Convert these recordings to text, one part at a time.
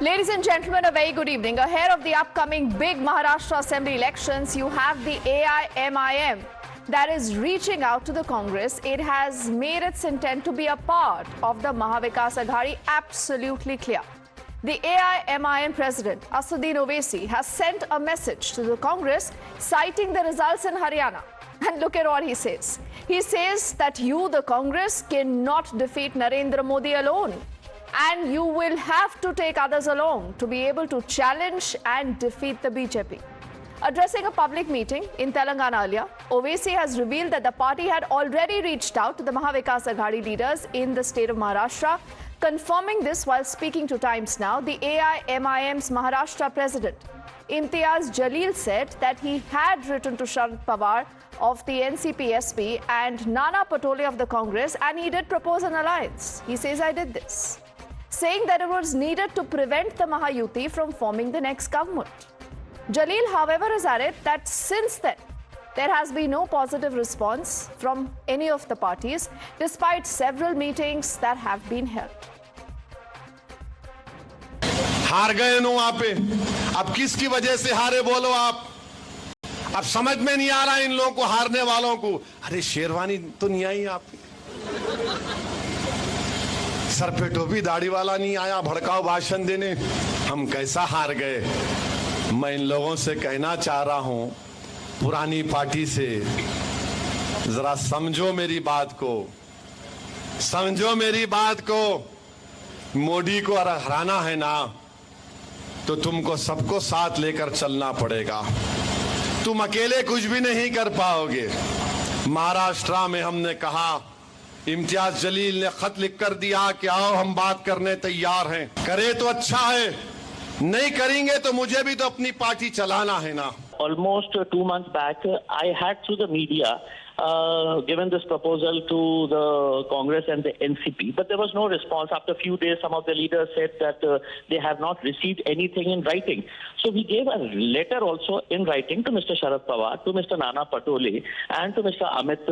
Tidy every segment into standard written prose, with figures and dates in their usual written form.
Ladies and gentlemen, a very good evening. Ahead of the upcoming big Maharashtra Assembly elections, you have the AIMIM that is reaching out to the Congress. It has made its intent to be a part of the Mahavikas Aghadi absolutely clear. The AIMIM president, Asduddin Owaisi, has sent a message to the Congress citing the results in Haryana. And look at what he says. He says that you, the Congress, cannot defeat Narendra Modi alone. And you will have to take others along to be able to challenge and defeat the BJP. Addressing a public meeting in Telangana earlier, Owaisi has revealed that the party had already reached out to the Mahavikas Aghadi leaders in the state of Maharashtra. Confirming this while speaking to Times Now, the AIMIM's Maharashtra president, Imtiaz Jalil, said that he had written to Sharad Pawar of the NCP-SP and Nana Patole of the Congress, and he did propose an alliance. He says, I did this, saying that it was needed to prevent the Mahayuti from forming the next government. Jalil, however, has added that since then, there has been no positive response from any of the parties, despite several meetings that have been held. हार गए no आप अब किसकी वजह से हारे बोलो आप अब समझ में नहीं आ रहा इन लोगों को हारने वालों को अरे शेरवानी तो नहीं आई आप सर पे टोपी दाढ़ी वाला नहीं आया भड़काऊ भाषण देने हम कैसा हार गए मैं इन लोगों से कहना चाह रहा हूं पुरानी पार्टी से जरा समझो मेरी बात को मोदी को हराना है ना तो तुमको सबको साथ लेकर चलना पड़ेगा तुम अकेले कुछ भी नहीं कर पाओगे महाराष्ट्र में हमने कहा इम्तियाज जलील ने खत लिख कर दिया कि आओ हम बात करने तैयार हैं करे तो अच्छा है नहीं करेंगे तो मुझे भी तो अपनी पार्टी चलाना है ना Almost 2 months back, I had through the media given this proposal to the Congress and the NCP, but there was no response. After a few days, some of the leaders said that they have not received anything in writing. So we gave a letter also in writing to Mr. Sharad Pawar, to Mr. Nana Patole, and to Mr. Amit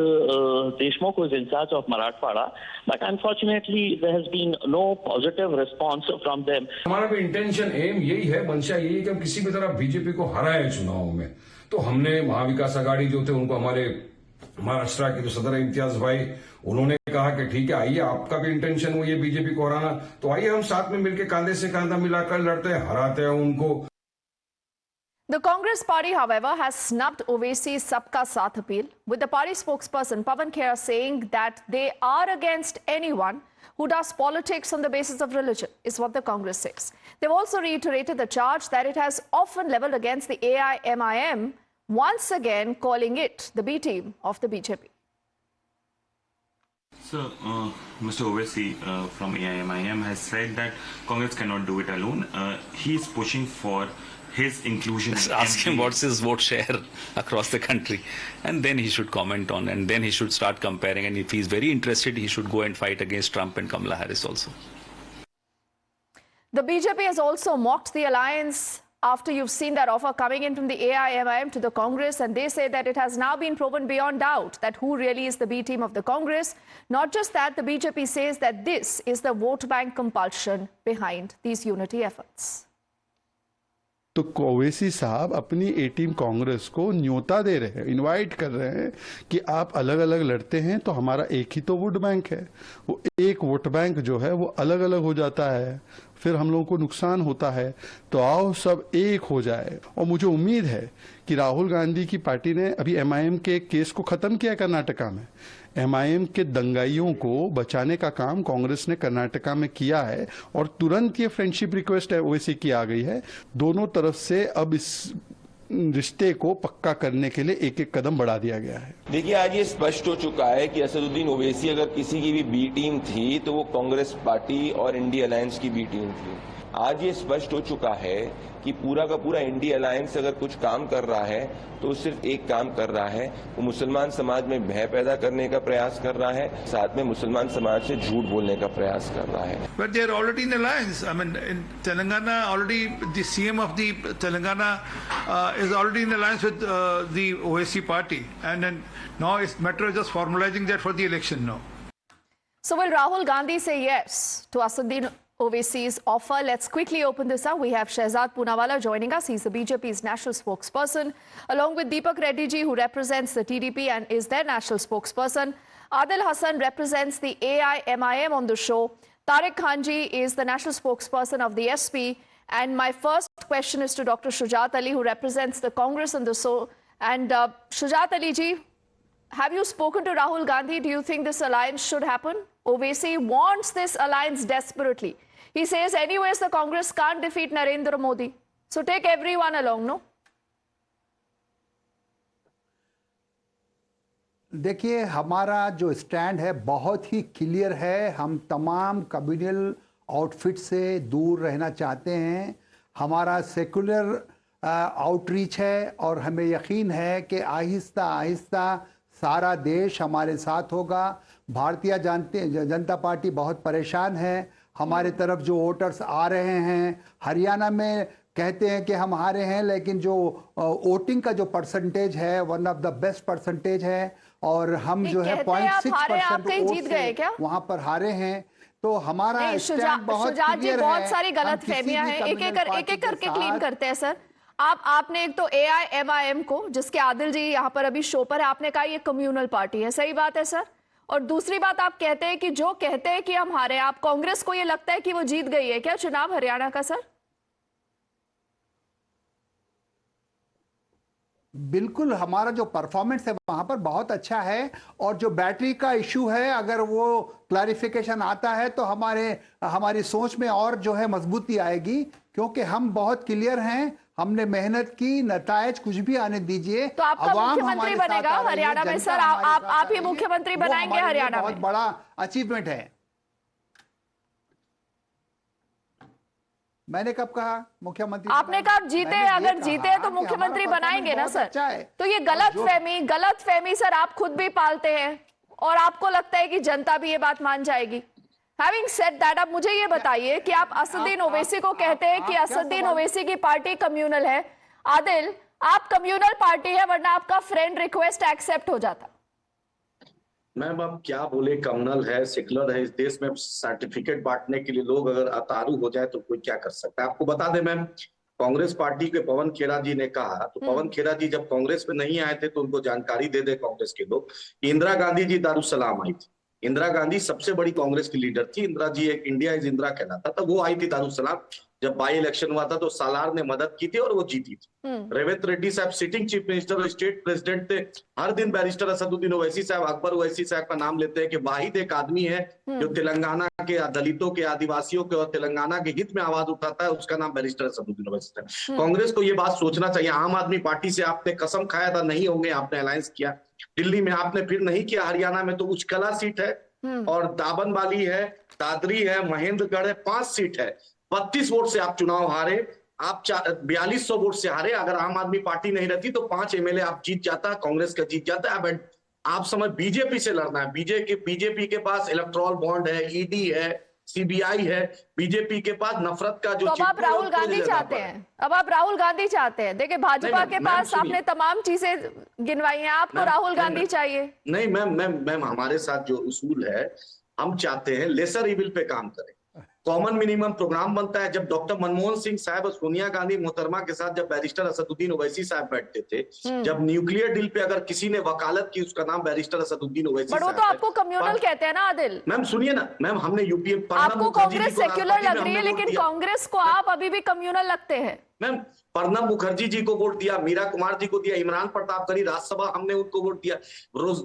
Deshmukh, who is in charge of Marathwada. But unfortunately, there has been no positive response from them. हमारा भी intention M यही है, मंशा यही है कि हम किसी भी तरह बीजेपी को हराए चुनाव में। तो हमने महाविकास आघाड़ी जो थे उनको हमारे महाराष्ट्र के जो सदर इम्तियाज भाई उन्होंने कहा कि ठीक है आइए आपका भी इंटेंशन वो ये बीजेपी को हराना तो आइए हम साथ में मिलकर कंधे से कंधा मिलाकर लड़ते हैं हराते हैं उनको। The Congress party, however, has snubbed Owaisi's Sabka Saath appeal, with the party spokesperson Pawan Khera saying that they are against anyone who does politics on the basis of religion, is what the Congress says. They've also reiterated the charge that it has often leveled against the AIMIM, once again calling it the B team of the BJP. So, Mr. Owaisi from AIMIM has said that Congress cannot do it alone. He is pushing for his inclusion. Let's ask him what's his vote share across the country, and then he should comment on, and then he should start comparing. And if he's very interested, he should go and fight against Trump and Kamala Harris also. The BJP has also mocked the alliance after you've seen that offer coming in from the AIMIM to the Congress, and they say that it has now been proven beyond doubt that who really is the B team of the Congress. Not just that, the BJP says that this is the vote bank compulsion behind these unity efforts. तो ओवैसी साहब अपनी ए team Congress को न्योता दे रहे हैं, invite कर रहे हैं कि आप अलग अलग लड़ते हैं तो हमारा एक ही तो वोट बैंक है। वो एक वोट बैंक जो है वो अलग अलग हो जाता है, फिर हम लोगों को नुकसान होता है। तो आओ सब एक हो जाए। और मुझे उम्मीद है कि राहुल गांधी की पार्टी ने अभी एमआईएम के केस को खत्म किया कर्नाटका में। एमआईएम के दंगाइयों को बचाने का काम कांग्रेस ने कर्नाटका में किया है और तुरंत ये फ्रेंडशिप रिक्वेस्ट ओवैसी की आ गई है। दोनों तरफ से अब इस रिश्ते को पक्का करने के लिए एक एक कदम बढ़ा दिया गया है। देखिए आज ये स्पष्ट हो चुका है कि असदुद्दीन ओवैसी अगर किसी की भी बी टीम थी तो वो कांग्रेस पार्टी और इंडिया अलायंस की बी टीम थी। आज ये स्पष्ट हो चुका है कि पूरा का पूरा इंडिया अलायंस अगर कुछ काम कर रहा है तो सिर्फ एक काम कर रहा है, वो मुसलमान समाज में भय पैदा करने का प्रयास कर रहा है, साथ में मुसलमान समाज से झूठ बोलने का प्रयास कर रहा है। But they are already in alliance. I mean, in Telangana, already the CM of the Telangana is already in alliance with the OAC party, and then now it's matter of just formalizing that for the election now. So will Rahul Gandhi say yes to Asduddin Owaisi's offer. Let's quickly open this up. We have Shehzad Poonawalla joining us. He's the BJP's national spokesperson, along with Deepak Reddy ji, who represents the TDP and is their national spokesperson. Adil Hassan represents the AIMIM on the show. Tariq Khan ji is the national spokesperson of the SP. And my first question is to Dr. Shujat Ali, who represents the Congress on the show. And Shujat Ali ji, have you spoken to Rahul Gandhi? Do you think this alliance should happen? Owaisi wants this alliance desperately. He says, anyways, the Congress can't defeat Narendra Modi. So take everyone along, no? देखिए, हमारा जो stand है बहुत ही clear है। हम तमाम communal outfit से दूर रहना चाहते हैं। हमारा सेकुलर आउटरीच है और हमें यकीन है कि आहिस्ता आहिस्ता सारा देश हमारे साथ होगा। भारतीय जनता पार्टी बहुत परेशान है। हमारे तरफ जो वोटर्स आ रहे हैं, हरियाणा में कहते हैं कि हम हारे हैं, लेकिन जो वोटिंग का जो परसेंटेज है one of the best percentage है और हम जो है 0.6% जीत गए क्या? वहां पर हारे हैं। तो हमारा स्टैंड बहुत क्लियर है। बहुत सारी गलत फहमियां हैं, एक एक करके क्लीन करते हैं सर। आपने एक तो AIMIM को, जिसके आदिल जी यहाँ पर अभी शो पर है, आपने कहा ये कम्युनल पार्टी है, सही बात है सर। और दूसरी बात आप कहते हैं कि जो कहते हैं कि हम हारे, आप कांग्रेस को ये लगता है कि वो जीत गई है क्या चुनाव हरियाणा का सर? बिल्कुल, हमारा जो परफॉर्मेंस है वहां पर बहुत अच्छा है और जो बैटरी का इशू है, अगर वो क्लैरिफिकेशन आता है तो हमारी सोच में और जो है मजबूती आएगी, क्योंकि हम बहुत क्लियर हैं। हमने मेहनत की, नतायज कुछ भी आने दीजिए। तो आपका मुख्यमंत्री बनेगा हरियाणा में सर? आप ही मुख्यमंत्री बनाएंगे हरियाणा में? बहुत बड़ा अचीवमेंट है। मैंने कब कहा मुख्यमंत्री? आपने कहा जीते, अगर जीते तो मुख्यमंत्री बनाएंगे ना सर? तो ये गलत फहमी सर आप खुद भी पालते हैं और आपको लगता है कि जनता भी ये बात मान जाएगी। Having said that, आप मुझे ये बताइए कि आप असदुद्दीन ओवैसी को कहते हैं कि असदुद्दीन ओवैसी की पार्टी कम्युनल है। आदिल, आप कम्युनल पार्टी है, वरना आपका फ्रेंड रिक्वेस्ट एक्सेप्ट हो जाता। मैम अब क्या बोले, कम्युनल है, सेकुलर है। इस देश में सर्टिफिकेट बांटने के लिए लोग अगर अतारू हो जाए तो कोई क्या कर सकता है। आपको बता दें मैम, कांग्रेस पार्टी के पवन खेरा जी ने कहा, तो पवन खेरा जी जब कांग्रेस में नहीं आए थे तो उनको जानकारी दे दे कांग्रेस के लोग, इंदिरा गांधी जी दारुसलाम आई थी। इंदिरा गांधी सबसे बड़ी कांग्रेस की लीडर थी। इंदिरा जी एक इंडिया इज इंदिरा कहलाता था, वो आई थी दारुसलाम। जब बाई इलेक्शन हुआ था तो सालार ने मदद की थी और वो जीती थी। रेवंत रेड्डी साहब सिटिंग चीफ मिनिस्टर और स्टेट प्रेसिडेंट थे। हर दिन बैरिस्टर असदुद्दीन ओवैसी साहब, अकबर ओवैसी साहब का नाम लेते हैं कि वाहिद एक आदमी है जो तेलंगाना के दलितों के, आदिवासियों के और तेलंगाना के हित में आवाज उठाता है, उसका नाम बैरिस्टर असदुद्दीन ओवैसी साहब। कांग्रेस को ये बात सोचना चाहिए। आम आदमी पार्टी से आपने कसम खाया था नहीं होंगे, आपने अलायंस किया। दिल्ली में आपने फिर नहीं किया। हरियाणा में तो उचकला सीट है और दाबनवाली है, दादरी है, महेंद्रगढ़ है, 5 सीट है। 32 वोट से आप चुनाव हारे। आप 4200 वोट से हारे। अगर आम आदमी पार्टी नहीं रहती तो 5 MLA आप जीत जाता, कांग्रेस का जीत जाता। अब आप समय बीजेपी से लड़ना है। बीजेपी के पास इलेक्ट्रॉल बॉन्ड है, ईडी है, CBI है। बीजेपी के पास नफरत का जो, तो अब आप राहुल गांधी चाहते हैं? अब आप राहुल गांधी चाहते हैं? देखिए भाजपा के पास आपने तमाम चीजें गिनवाई हैं, आपको राहुल गांधी चाहिए? नहीं मैम, हमारे साथ जो उसूल है, हम चाहते हैं लेसर इविल पे काम करें। कॉमन मिनिमम प्रोग्राम बनता है। जब डॉक्टर मनमोहन सिंह साहब और सोनिया गांधी मोहतरमा के साथ जब बैरिस्टर असदुद्दीन ओवैसी साहब बैठते थे, जब न्यूक्लियर डील पे अगर किसी ने वकालत की, उसका नाम बैरिस्टर असदुद्दीन ओवैसी साहब। वो तो आपको कम्युनल कहते हैं ना आदिल? मैम सुनिए ना मैम, हमने यूपीए, आपको कांग्रेस सेक्युलर लग रही है, लेकिन कांग्रेस को आप अभी भी कम्युनल लगते हैं। मैम प्रणब मुखर्जी जी को वोट दिया, मीरा कुमार जी को दिया, इमरान प्रतापगढ़ी राज्यसभा हमने उनको वोट दिया।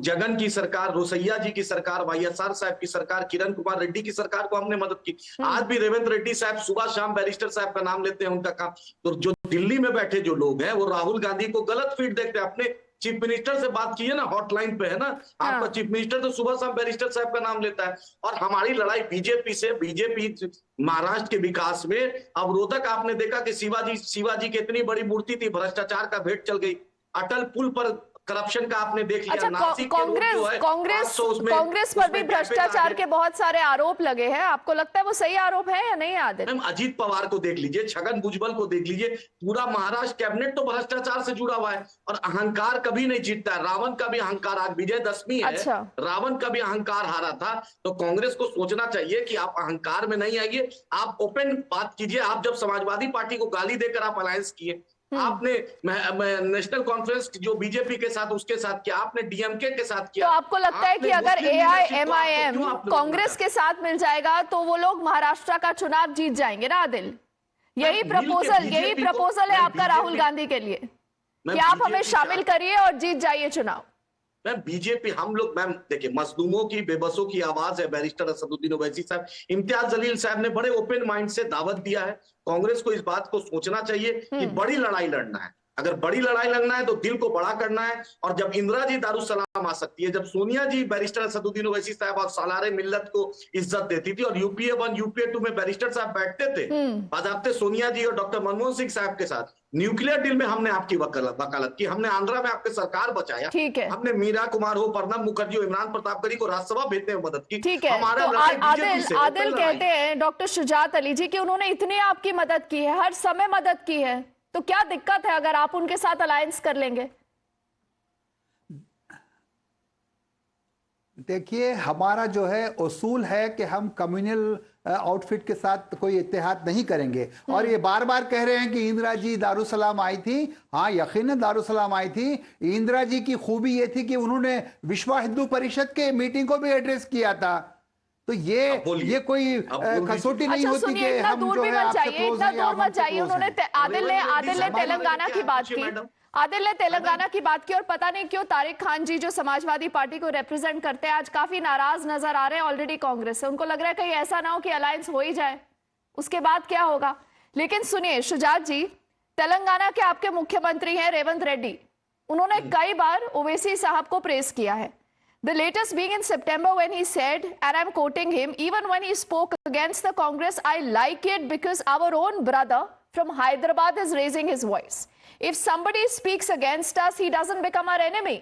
जगन की सरकार, रोसैया जी की सरकार, YSR साहब की सरकार, किरण कुमार रेड्डी की सरकार को हमने मदद की। आज भी रेवंत रेड्डी साहब सुबह शाम बैरिस्टर साहब का नाम लेते हैं, उनका काम। तो जो दिल्ली में बैठे जो लोग हैं वो राहुल गांधी को गलत फीड देखते हैं। अपने चीफ मिनिस्टर से बात कीजिए ना, हॉटलाइन पे है ना आपका चीफ मिनिस्टर, तो सुबह शाम बैरिस्टर साहब का नाम लेता है। और हमारी लड़ाई बीजेपी से, बीजेपी महाराष्ट्र के विकास में अवरोधक। आपने देखा कि शिवाजी की इतनी बड़ी मूर्ति थी, भ्रष्टाचार का भेंट चल गई। अटल पुल पर करप्शन का आपने देख लिया। अच्छा, नासिक के लोग जो है, 500 उसमें- कांग्रेस पर भी उसमें भ्रष्टाचार के बहुत सारे आरोप लगे हैं। आपको लगता है वो सही आरोप है या नहीं आदिल? मैम अजीत पवार को देख लीजिए, छगन भुजबल को देख लीजिए, पूरा महाराष्ट्र कैबिनेट तो भ्रष्टाचार से जुड़ा हुआ है। और अहंकार कभी नहीं जीतता है। रावण का भी अहंकार, आज विजयदशमी है, अच्छा। रावण का भी अहंकार हारा था। तो कांग्रेस को सोचना चाहिए कि आप अहंकार में नहीं आइए, आप ओपन बात कीजिए। आप जब समाजवादी पार्टी को गाली देकर आप अलायंस किए, आपने नेशनल कॉन्फ्रेंस जो बीजेपी के साथ उसके साथ किया, आपने डीएमके के साथ किया। तो आपको लगता है कि अगर AIMIM कांग्रेस के साथ मिल जाएगा तो वो लोग महाराष्ट्र का चुनाव जीत जाएंगे ना आदिल? यही प्रपोजल है आपका राहुल गांधी के लिए कि आप हमें शामिल करिए और जीत जाइए चुनाव। मैम बीजेपी, हम लोग, मैम देखिए, मजलूमों की, बेबसों की आवाज है बैरिस्टर असदुद्दीन ओवैसी साहब। इम्तियाज जलील साहब ने बड़े ओपन माइंड से दावत दिया है। कांग्रेस को इस बात को सोचना चाहिए कि बड़ी लड़ाई लड़ना है। अगर बड़ी लड़ाई लड़ना है तो दिल को बड़ा करना है। और जब इंदिरा जी दारुसलाम आ सकती है, जब सोनिया जी बैरिस्टर असदुद्दीन ओवैसी साहब और सालारे मिल्लत को इज्जत देती थी, और यूपीए 1 यूपीए 2 में बैरिस्टर साहब बैठते थे बाज़ाब्ते सोनिया जी और डॉक्टर मनमोहन सिंह साहब के साथ, न्यूक्लियर डील में हमने आपकी वकालत की, हमने आंध्रा में आपकी सरकार बचाया, ठीक है। हमने मीरा कुमार हो, प्रणब मुखर्जी हो, इमरान प्रतापगढ़ी को राज्यसभा भेजने में मदद की। ठीक है, तो आदिल कहते हैं डॉक्टर शुजात अली जी कि उन्होंने इतनी आपकी मदद की है, हर समय मदद की है, तो क्या दिक्कत है अगर आप उनके साथ अलायंस कर लेंगे? देखिए, हमारा जो है उसूल है कि हम कम्युनल आउटफिट के साथ कोई इत्तेहाद नहीं करेंगे। और ये बार बार कह रहे हैं कि इंदिरा जी दारुसलाम आई थी। हाँ, यकीनन दारुसलाम आई थी। इंदिरा जी की खूबी ये थी कि उन्होंने विश्व हिंदू परिषद के मीटिंग को भी एड्रेस किया था। तो ये कोई कसौटी नहीं होती कि हम जो है आपसे क्लोज हैं या हम आपसे क्लोज हैं। आदिल ने तेलंगाना की बात की, आदिल ने तेलंगाना की बात की, और पता नहीं क्यों तारिक खान जी जो समाजवादी पार्टी को रिप्रेजेंट करते हैं आज काफी नाराज नजर आ रहे हैं ऑलरेडी कांग्रेस से। उनको लग रहा है कहीं ऐसा ना हो कि अलायंस हो ही जाए, उसके बाद क्या होगा। लेकिन सुनिए शुजात जी, तेलंगाना के आपके मुख्यमंत्री हैं रेवंत रेड्डी, उन्होंने कई बार ओवैसी साहब को प्रेस किया है। The latest being in September when he said, and I'm quoting him, even when he spoke against the Congress, I like it because our own brother from Hyderabad is raising his voice. If somebody speaks against us, he doesn't become our enemy.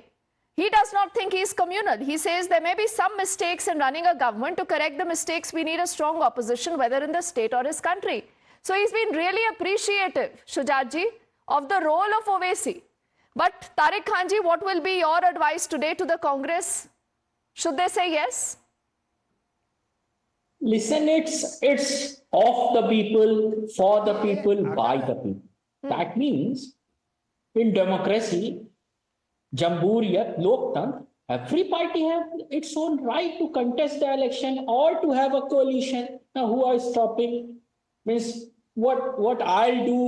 He does not think he is communal. He says there may be some mistakes in running a government. To correct the mistakes, we need a strong opposition, whether in the state or his country. So he's been really appreciative, Shujat ji, of the role of Owaisi. But Tariq Khan ji, what will be your advice today to the Congress? Should they say yes? Listen, it's of the people, for the people, by the people. That means in democracy, Jamhuriyat, Loktantra, every party has its own right to contest the election or to have a coalition. Now, who are stopping? Means what I'll do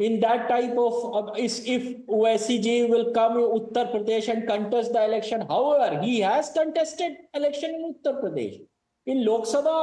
in that type of is if OSCG will come in Uttar Pradesh and contest the election. However, he has contested election in Uttar Pradesh. In Lok Sabha,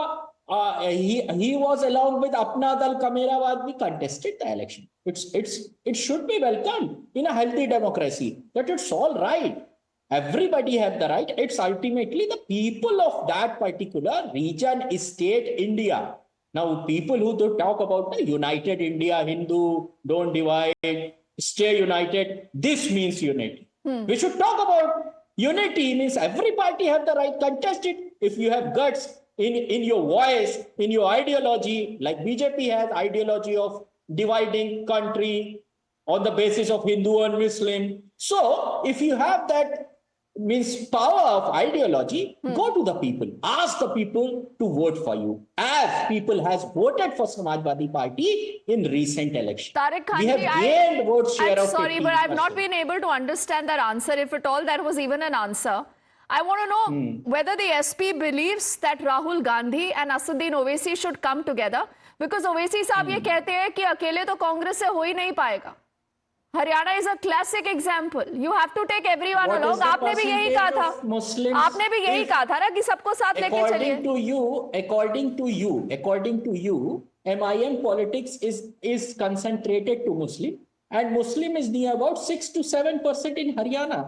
he was along with Apna Dal Kamerabad, we contested the election. It should be welcomed in a healthy democracy. That it's all right. Everybody have the right. It's ultimately the people of that particular region, state, India. Now, people who do talk about the united India, Hindu, don't divide, stay united, this means unity. We should talk about unity, means every party have the right, contest it. If you have guts in your voice, in your ideology, like BJP has ideology of dividing country on the basis of Hindu and Muslim. So, if you have that means power of ideology, go to the people, ask the people to vote for you, as people has voted for Samajwadi Party in recent election. Tariq Khan we have ji, gained vote share I'm of sorry, but I've not 15%. been able to understand that answer, if at all that was even an answer. I want to know whether the SP believes that Rahul Gandhi and Asduddin Owaisi should come together, because Owaisi साहब ये कहते हैं कि अकेले तो कांग्रेस से हो ही नहीं पाएगा। Haryana is a classic example, you have to take everyone along. आपने भी यही कहा था, आपने भी यही कहा था ना कि सबको साथ लेके चलिए। According to you, MIM politics is concentrated to Muslim, and Muslim is near about 6 to 7% in Haryana.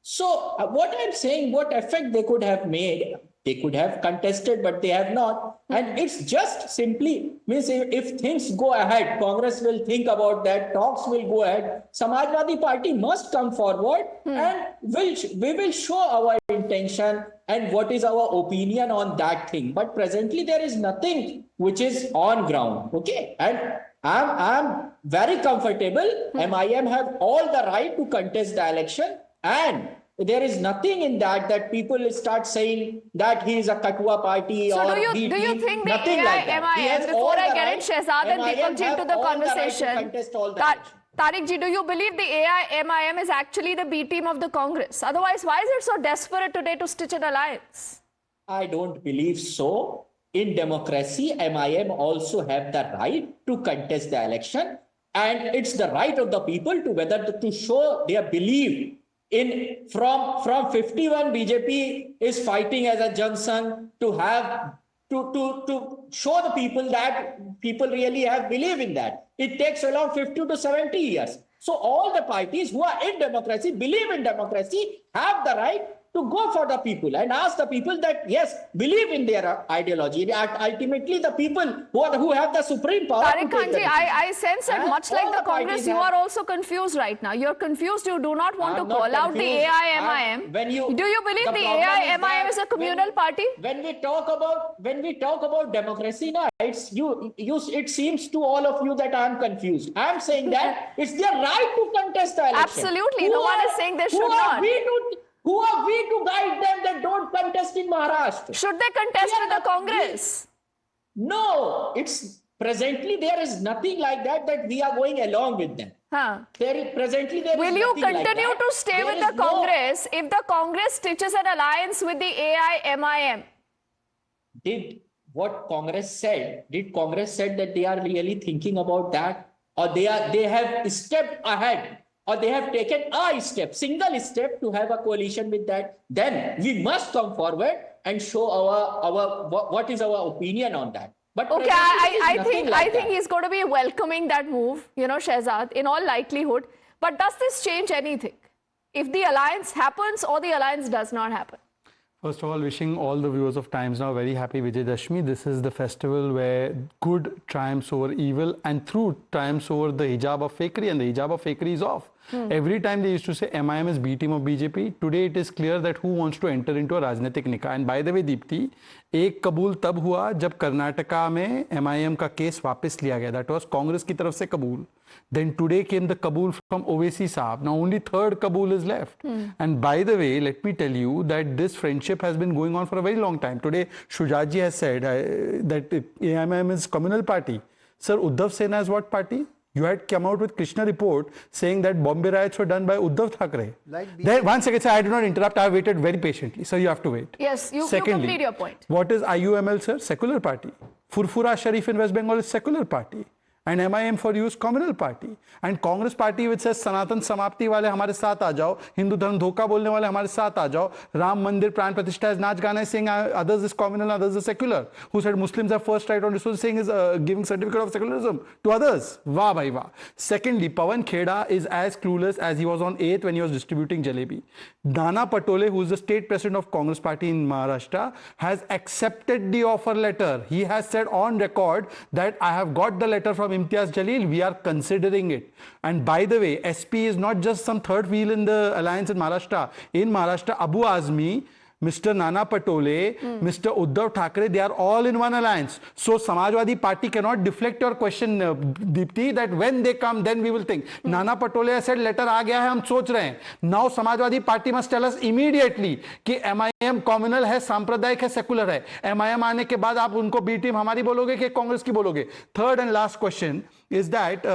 So what I'm saying, what effect they could have made, They could have contested, but they have not. And it's just simply means if things go ahead, Congress will think about that, talks will go ahead. Samajwadi Party must come forward and we will show our intention and what is our opinion on that thing. But presently there is nothing which is on ground. Okay. And I'm very comfortable. MIM have all the right to contest the election, and there is nothing in that people start saying that he is a Katua party So or do you think the nothing like that. He has AIMIM, before all I the get right- in Shehzad and MIM Deepak ji have into the all the right to conversation, contest all the election. Tariq ji, do you believe the AIMIM is actually the B team of the Congress? Otherwise, why is it so desperate today to stitch an alliance? I don't believe so. In democracy, MIM also have the right to contest the election, and it's the right of the people to whether to show their belief in from 51 BJP is fighting as a Johnson to have to show the people that people really have belief in that. It takes around 50 to 70 years. So all the parties who are in democracy, believe in democracy, have the right to go for the people and ask the people that, yes, believe in their ideology. Ultimately, the people who have the supreme power. Tariq Khan ji, I sense that much like the Congress, parties you have- are also confused right now. You're confused. You do not want I'm to not call out the confused. AIMIM. When Do you believe the problem is AIMIM that is a communal party? When we talk about democracy, now it seems to all of you that I'm confused. I'm saying that it's their right to contest the election. Absolutely. No one is saying they should who are not. Who are we to guide them that don't contest in Maharashtra? Should they contest We are with the not- Congress? No, it's presently there is nothing like that we are going along with them. Huh. Presently there is Will you nothing like continue that. to stay There with is the Congress if the Congress stitches an alliance with the AIMIM? Did Congress said that they are really thinking about that, or they have stepped ahead, or they have taken a single step to have a coalition with that? Then we must come forward and show what is our opinion on that. But Okay, presently there is nothing I like think that. he's going to be welcoming that move, Shehzad, in all likelihood. But does this change anything? If the alliance happens or the alliance does not happen? First of all, wishing all the viewers of Times Now very happy Vijayadashmi. This is the festival where good triumphs over evil, and through triumphs over the hijab of fakery, and the hijab of fakery is off. Every time they used to say MIM is B team of BJP, today it is clear that who wants to enter into a राजनीतिक निकाय. And by the way, Deepti, एक कबूल तब हुआ जब कर्नाटका में MIM का case वापस लिया गया. That was कांग्रेस की तरफ से कबूल. Then today came the Kabul from Owaisi Saab. Now only third Kabul is left. And by the way, let me tell you that this friendship has been going on for a very long time. Today, Shujaji has said that AIMIM is communal party. Sir, Uddhav Sena is what party? You had come out with Krishna report saying that Bombay riots were done by Uddhav Thackeray. Then, one second, sir, I do not interrupt. I have waited very patiently. Sir, you have to wait. Yes, you Secondly, complete your point. What is IUML, sir? Secular party. Furfura Sharif in West Bengal is secular party. And MIM for you is communal party. And Congress party which says Sanatan Samapti वाले हमारे साथ आ जाओ, हिंदू धर्म धोखा बोलने वाले हमारे साथ आ जाओ, राम मंदिर प्राण प्रतिष्ठा is नाच गाना is saying others is communal, others is secular. Who said Muslims have first right on resources saying is giving certificate of secularism to others. Wah bhai wah. Secondly, Pawan Kheda is as clueless as he was on 8th when he was distributing jalebi. Nana Patole, who is the state president of Congress party in Maharashtra, has accepted the offer letter. He has said on record that I have got the letter from Imtiaz Jalil, we are considering it. And by the way, SP is not just some third wheel in the alliance in Maharashtra. In Maharashtra, Abu Azmi, Mr. Nana Patole, Mr. Uddhav Thackeray, they are all in one alliance. So Samajwadi Party cannot deflect your question, Deepti, that when they come, then we will think. Nana Patole has said, letter aa gaya hai, hum soch rahe hain. Now Samajwadi Party must tell us immediately कि MIM communal है, सांप्रदायिक है, secular है. MIM आने के बाद आप उनको B team हमारी बोलोगे कि कांग्रेस की बोलोगे. Third and last question is that,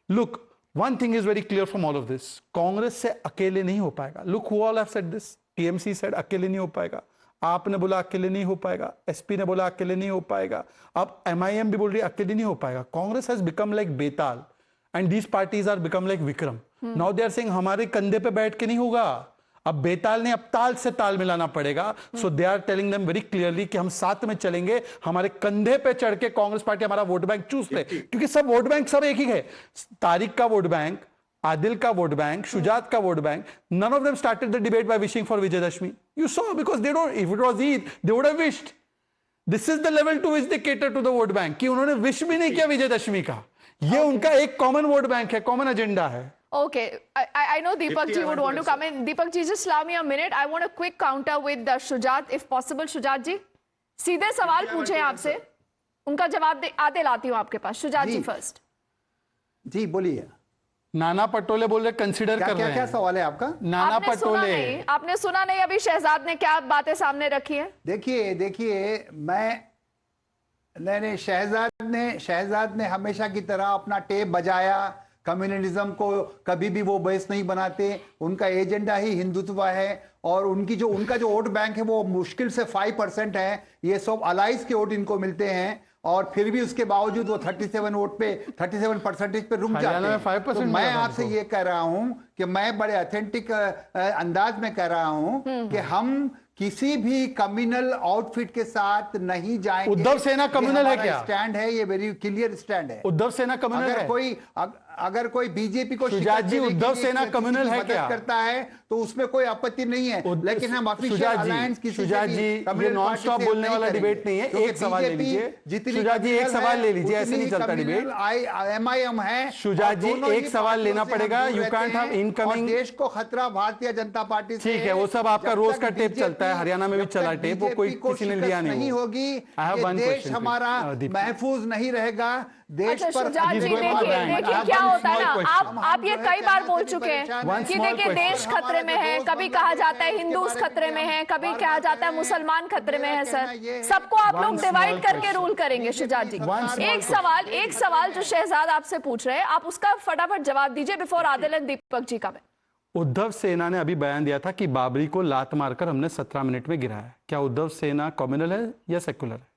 look, one thing is very clear from all of this. Congress से अकेले नहीं हो पाएगा. Look who all have said this. TMC said अकेले नहीं हो पाएगा. आपने बोला अकेले नहीं हो पाएगा. SP ने बोला अकेले नहीं हो पाएगा. अब MIM भी बोल रही है अकेले नहीं हो पाएगा. Congress has become like Betal, and these parties are become like Vikram. Now they are saying हमारे कंधे पे बैठ के नहीं होगा. अब बेताल ने अब ताल से ताल मिलाना पड़ेगा. So they are telling them very clearly कि हम साथ में चलेंगे. हमारे कंधे पे चढ़ के कांग्रेस पार्टी हमारा वोट बैंक चूस ले, क्योंकि सब वोट बैंक सब एक ही है. तारिक का vote bank, Adil ka vote bank, Shujat ka vote bank, none of them started the debate by wishing for Vijayadashmi. You saw, because they don't, if it was Eid, they would have wished. This is the level to which they cater to the vote bank, कि उन्होंने wish भी नहीं किया विजयदशमी का. ये उनका एक common vote bank है, common agenda है. Okay, I know Deepak ji would want to come in. Deepak ji, just allow me a minute. I want a quick counter with Shujat, if possible. Shujat ji, सीधे सवाल पूछे हैं आपसे, उनका जवाब आते लाती हूँ आपके पास. शुजात जी फर्स्ट. जी बोलिए. नाना पटोले बोल रहे कंसीडर कर रहे हैं. क्या सवाल है आपका? नाना पटोले, आपने सुना नहीं अभी शहजाद ने क्या बातें सामने रखी है? देखिए नहीं, शहजाद ने हमेशा की तरह अपना टेप बजाया. कम्युनलिज्म को कभी भी वो बेस नहीं बनाते. उनका एजेंडा ही हिंदुत्व है, और उनका जो वोट बैंक है वो मुश्किल से 5% है. ये सब अलाइज के वोट इनको मिलते हैं, और फिर भी उसके बावजूद वो 37% पे रुक जाते हैं. तो मैं आपसे ये कह रहा हूं कि मैं बड़े ऑथेंटिक अंदाज में कह रहा हूं कि हम किसी भी कम्युनल आउटफिट के साथ नहीं जाएंगे. उद्धव सेना कम्युनल है क्या? स्टैंड है, ये वेरी क्लियर स्टैंड है. उद्धव सेना कम्युनल है. अगर कोई बीजेपी को शुजात जी, उद्धव सेना कम्युनल है क्या? करता है तो उसमें कोई आपत्ति नहीं है, लेकिन हम ऑफिशियल अलायंस की. शुजात जी, ये नॉन स्टॉप बोलने वाला डिबेट नहीं है. एक सवाल ले लीजिए. शुजात जी, एक सवाल ले लीजिए, ऐसे नहीं चलता डिबेट. MIM है. शुजात जी, एक सवाल लेना पड़ेगा. You can't have incoming. देश को खतरा भारतीय जनता पार्टी से. ठीक है, वो सब आपका रोज का टेप चलता है. हरियाणा में भी चला टेप, वो कोई किसी ने लिया नहीं होगी. देश हमारा महफूज नहीं रहेगा. देश पर देखिए क्या होता है ना, आप ये कई बार बोल चुके हैं कि देखिए देश खतरे में है. कभी कहा जाता है हिंदू खतरे में है, कभी कहा जाता है मुसलमान खतरे में है. सर, सबको आप लोग डिवाइड करके रूल करेंगे. शुजात जी, एक सवाल जो शहजाद आपसे पूछ रहे हैं, आप उसका फटाफट जवाब दीजिए बिफोर आदिल एंड दीपक जी का. उद्धव सेना ने अभी बयान दिया था कि बाबरी को लात मारकर हमने 17 मिनट में गिराया. क्या उद्धव सेना कम्युनल है या सेकुलर है?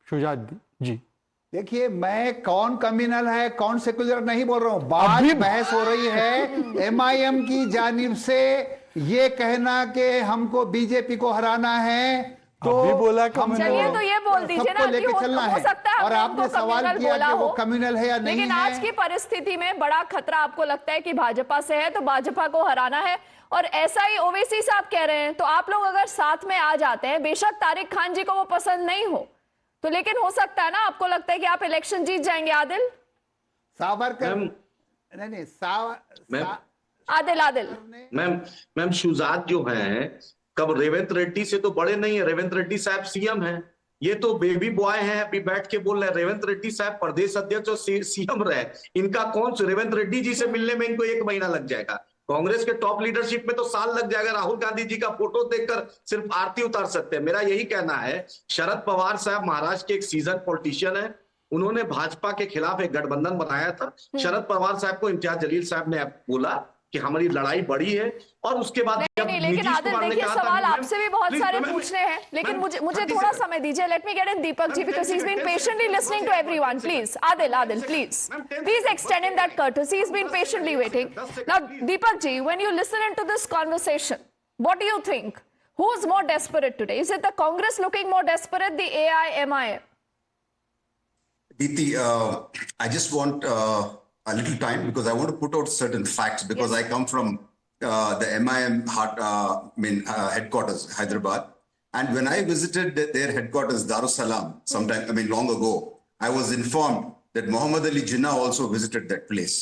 शुजात जी, देखिए, मैं कौन कम्युनल है कौन सेकुलर नहीं बोल रहा हूं. बात बहस हो रही है MIM की जानिब से ये कहना कि हमको बीजेपी को हराना है, तो बोला चलिए तो ये बोल दीजिए ना कि हो सकता है. और आपने सवाल किया कि वो कम्युनल है या नहीं. लेकिन आज की परिस्थिति में बड़ा खतरा आपको लगता है कि भाजपा से है, तो भाजपा को हराना है, और ऐसा ही ओवैसी साहब कह रहे हैं. तो आप लोग अगर साथ में आ जाते हैं, बेशक तारिक खान जी को वो पसंद नहीं हो, तो लेकिन हो सकता है ना, आपको लगता है कि आप इलेक्शन जीत जाएंगे. आदिल सावरकर आदिल मैम शुजात जो है, कब रेवंत रेड्डी से तो बड़े नहीं है. रेवंत रेड्डी साहब सीएम हैं. ये तो बेबी बॉय हैं, अभी बैठ के बोल रहे हैं. रेवंत रेड्डी साहब प्रदेश अध्यक्ष और सीएम रहे. इनका कौन से रेवंत रेड्डी जी से मिलने में इनको 1 महीना लग जाएगा. कांग्रेस के टॉप लीडरशिप में तो साल लग जाएगा. राहुल गांधी जी का फोटो देखकर सिर्फ आरती उतार सकते हैं. मेरा यही कहना है, शरद पवार साहब महाराष्ट्र के एक सीजन पॉलिटिशियन है. उन्होंने भाजपा के खिलाफ एक गठबंधन बनाया था. शरद पवार साहब को इम्तियाज जलील साहब ने बोला कि हमारी लड़ाई बड़ी है, और उसके बाद लेकिन आदिल देखिए, सवाल आपसे भी बहुत सारे पूछने हैं, लेकिन मुझे थोड़ा समय दीजिए. Let me get in Deepak ji, because he is been patiently listening to everyone. Please Adil please extend in that courtesy. He's been patiently waiting. Now Deepak ji, when you listen into this conversation, what do you think? Who's more desperate today? Is it the Congress looking more desperate, the AIMIM? Deepti, I just want a little time, because I want to put out certain facts, because I come from the MIM headquarters, Hyderabad. And when I visited their headquarters, Darussalam, long ago, I was informed that Muhammad Ali Jinnah also visited that place.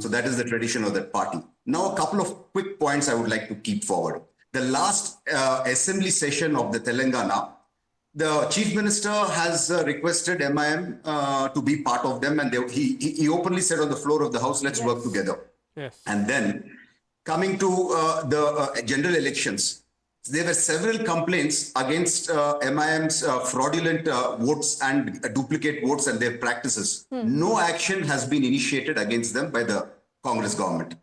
So that is the tradition of that party. Now, a couple of quick points I would like to keep forward. The last assembly session of the Telangana, the chief minister has requested MIM to be part of them, and he openly said on the floor of the house, let's work together. Yes. And then coming to the general elections, there were several complaints against MIM's fraudulent votes and duplicate votes and their practices. No action has been initiated against them by the Congress government.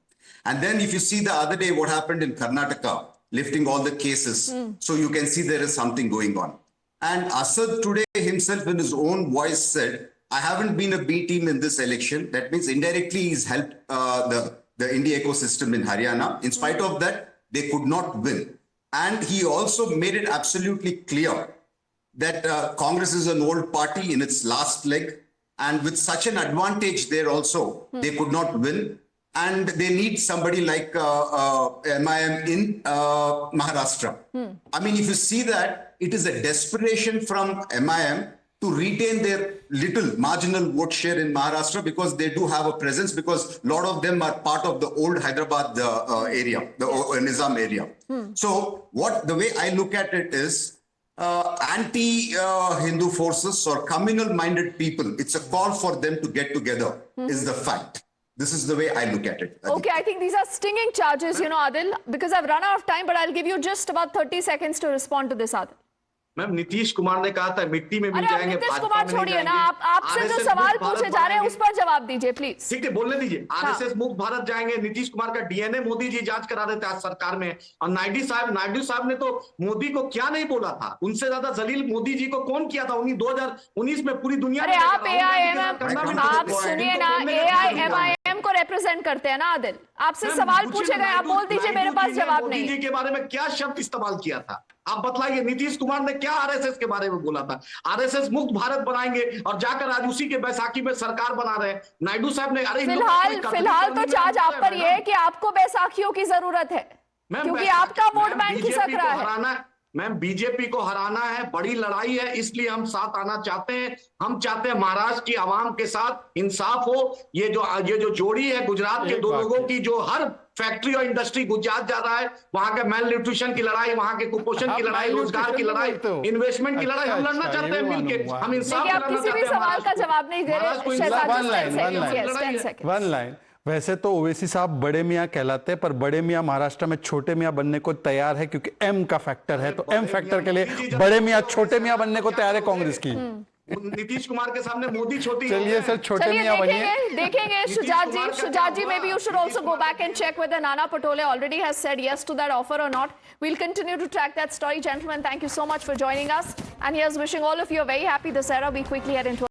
And then if you see the other day what happened in Karnataka, lifting all the cases, so you can see there is something going on. And Asad today himself in his own voice said, I haven't been a B team in this election. That means indirectly he's helped the India ecosystem in Haryana. In spite of that, they could not win. And he also made it absolutely clear that Congress is an old party in its last leg. And with such an advantage there also, they could not win. And they need somebody like MIM in Maharashtra. I mean, if you see that, it is a desperation from MIM to retain their little marginal vote share in Maharashtra, because they do have a presence, because a lot of them are part of the old Hyderabad area, the Nizam area. So the way I look at it is, anti-Hindu forces or communal-minded people, it's a call for them to get together, is the fact. This is the way I look at it. Okay, I think these are stinging charges, you know, Adil, because I've run out of time, but I'll give you just about 30 seconds to respond to this, Adil. Ma'am Nitish Kumar ने कहा था मिट्टी में मिल अरे जाएंगे, नीतीश भाजपा कुमार में नहीं छोड़िए ना, जाएंगे। आपसे जो RSS सवाल मुक्त पूछे भारत जा रहे हैं बनाएंगे। उस पर जवाब दीजिए प्लीज। ठीक है, बोलने दीजिए। आरएसएस मुक्त भारत जाएंगे, नीतीश कुमार का डीएनए मोदी जी जांच करा रहे थे आज सरकार में, और नायडू साहब ने तो मोदी को क्या नहीं बोला था, उनसे ज्यादा जलील मोदी जी को कौन किया था 2019 में पूरी दुनिया अरे में। आप AIMM, आप सुनिए ना, AIMIM को रिप्रेजेंट करते हैं ना आदिल, आपसे सवाल पूछे गए, आप बोल दीजिए, मेरे पास जवाब नहीं। मोदी जी के बारे में क्या शब्द इस्तेमाल किया था, आप बतलाइए। नीतीश कुमार ने क्या आरएसएस के बारे में बोला था? आरएसएस मुक्त भारत बनाएंगे, और जाकर आज उसी के बैसाखी में सरकार बना रहे हैं। नायडू साहब ने, अरे फिलहाल तो चार्ज आप पर ये है कि आपको बैसाखियों की जरूरत है, क्योंकि आपका वोट बैंक खिसक रहा है। मैम बीजेपी को हराना है, बड़ी लड़ाई है, इसलिए हम साथ आना चाहते हैं। हम चाहते हैं महाराष्ट्र की आवाम के साथ इंसाफ हो। ये जो जोड़ी है गुजरात के दो लोगों की, जो हर फैक्ट्री और इंडस्ट्री गुजरात जा रहा है, वहां के मेल न्यूट्रिशन की लड़ाई, वहां के कुपोषण की लड़ाई, रोजगार की लड़ाई, इन्वेस्टमेंट की लड़ाई हम लड़ना चाहते हैं मिलकर। हम इंसाफ आप किसी भी सवाल का जवाब नहीं दे रहे। One line. वैसे तो ओवैसी साहब बड़े मियाँ कहलाते हैं, पर बड़े मियाँ महाराष्ट्र में छोटे मियाँ बनने को तैयार है, क्योंकि एम का फैक्टर है, तो एम फैक्टर के लिए बड़े मियाँ छोटे मियाँ बनने को तैयार है कांग्रेस की। नीतीश कुमार के सामने मोदी छोटी। चलिए सर, छोटे मियाँ बनिए। देखेंगे शुजात जी, maybe you should also go back and check whether Nana Patole already has said yes to that offer or not. We'll continue to track that story. Gentlemen, thank you so much for joining us, and here's wishing all of you a very happy Dussehra. We quickly head into